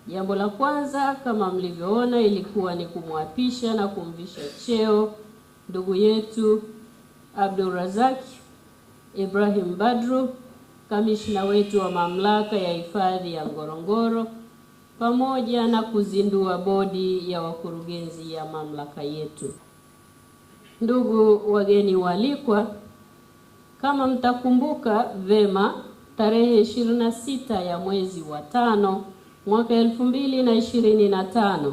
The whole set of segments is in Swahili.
Jambo la kwanza kama mlivyoona ilikuwa ni kumwapisha na kumvisha cheo ndugu yetu Abdulrazak Ibrahim Badru, kamishna wetu wa mamlaka ya hifadhi ya Ngorongoro, pamoja na kuzindua bodi ya wakurugenzi ya mamlaka yetu. Ndugu wageni waalikwa, kama mtakumbuka vema, tarehe 26 ya mwezi wa 5 mwaka 2025,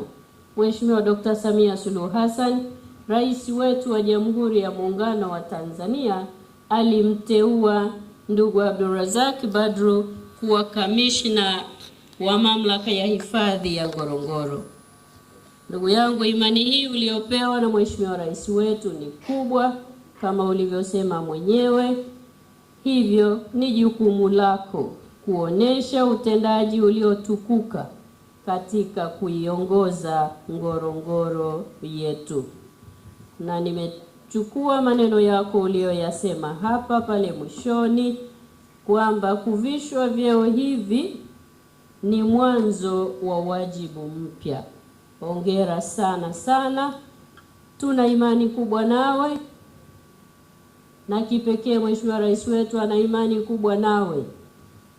Mheshimiwa Dr. Samia Suluhu Hassan, Rais wetu wa Jamhuri ya Muungano wa Tanzania, alimteua ndugu Abdulrazak Badru kuwa kamishna wa mamlaka ya hifadhi ya Ngorongoro. Ndugu yangu, imani hii uliopewa na Mheshimiwa Rais wetu ni kubwa kama ulivyosema mwenyewe. Hivyo ni jukumu lako kuonesha utendaji uliotukuka katika kuiongoza Ngorongoro yetu. Na nimechukua maneno yako uliyoyasema hapa pale mwishoni kwamba kuvishwa vyeo hivi ni mwanzo wa wajibu mpya. Hongera sana sana. Tuna imani kubwa nawe, na kipekee Mheshimiwa Rais wetu ana imani kubwa nawe.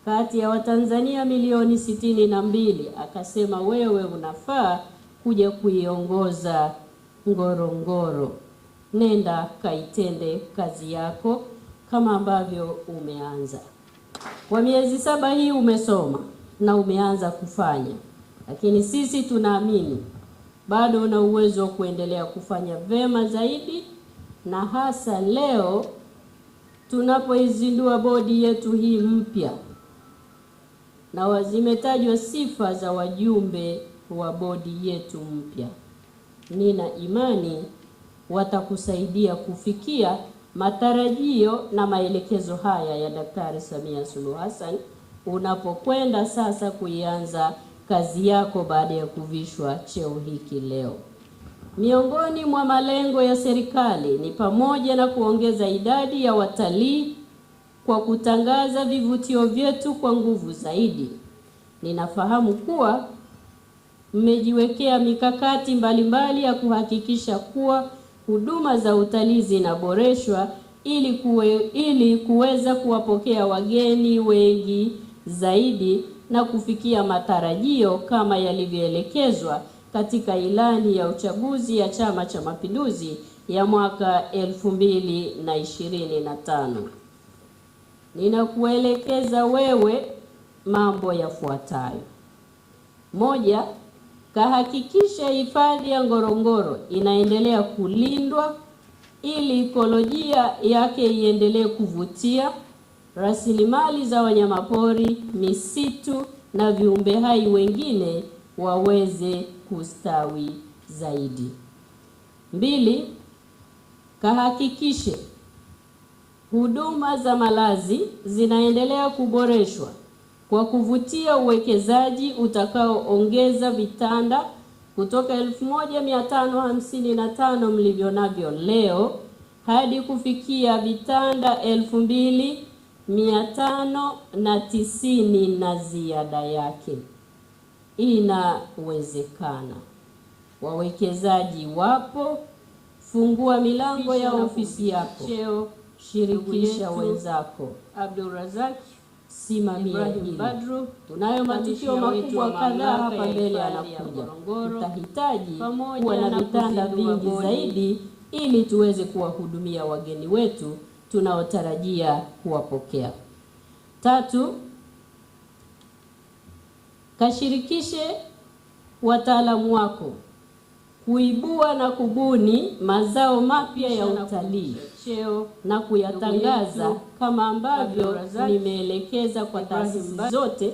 Kati ya Watanzania milioni 62 akasema wewe unafaa kuja kuiongoza Ngorongoro. Nenda kaitende kazi yako kama ambavyo umeanza. Kwa miezi 7 hii umesoma na umeanza kufanya, lakini sisi tunaamini bado una uwezo wa kuendelea kufanya vema zaidi, na hasa leo tunapoizindua bodi yetu hii mpya na wazimetajwa sifa za wajumbe wa bodi yetu mpya. Nina imani watakusaidia kufikia matarajio na maelekezo haya ya Daktari Samia Suluhu Hassan unapokwenda sasa kuianza kazi yako baada ya kuvishwa cheo hiki leo. Miongoni mwa malengo ya serikali ni pamoja na kuongeza idadi ya watalii kwa kutangaza vivutio vyetu kwa nguvu zaidi. Ninafahamu kuwa mmejiwekea mikakati mbalimbali ya kuhakikisha kuwa huduma za utalii zinaboreshwa ili kuweza kuwapokea wageni wengi zaidi na kufikia matarajio kama yalivyoelekezwa katika ilani ya uchaguzi ya Chama cha Mapinduzi ya mwaka 2025. Ninakuelekeza wewe mambo yafuatayo. 1. Kahakikisha hifadhi ya Ngorongoro inaendelea kulindwa ili ekolojia yake iendelee kuvutia, rasilimali za wanyamapori, misitu na viumbe hai wengine waweze kustawi zaidi. 2. Kahakikishe huduma za malazi zinaendelea kuboreshwa kwa kuvutia uwekezaji utakaoongeza vitanda kutoka 1555 mlivyo navyo leo hadi kufikia vitanda 2590 na ziada yake. Inawezekana. Wawekezaji wapo. Fungua milango ya ofisi yako. Shirikisha wenzako. Abdulrazak, simamia hili. Badru, tunayo matukio makubwa kadhaa hapa mbele yanakuja. Tutahitaji kuwa na vitanda vingi zaidi ili tuweze kuwahudumia wageni wetu tunaotarajia kuwapokea. 3. Kashirikishe wataalamu wako kuibua na kubuni mazao mapya ya utalii na kuyatangaza kama ambavyo nimeelekeza kwa taasisi zote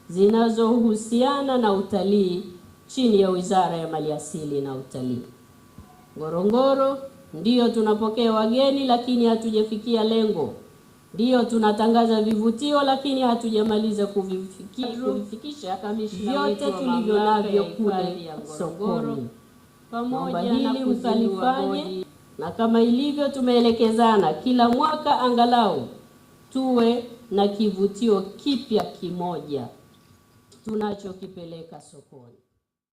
zinazohusiana na utalii chini ya Wizara ya Maliasili na Utalii. Ngorongoro ndiyo tunapokea wageni lakini hatujafikia lengo. Ndiyo tunatangaza vivutio lakini hatujamaliza kuvifikisha vyote tulivyo navyo kule sokoni. Pamoja hili mkalifanye, na kama ilivyo tumeelekezana kila mwaka angalau tuwe na kivutio kipya kimoja. tunachokipeleka sokoni.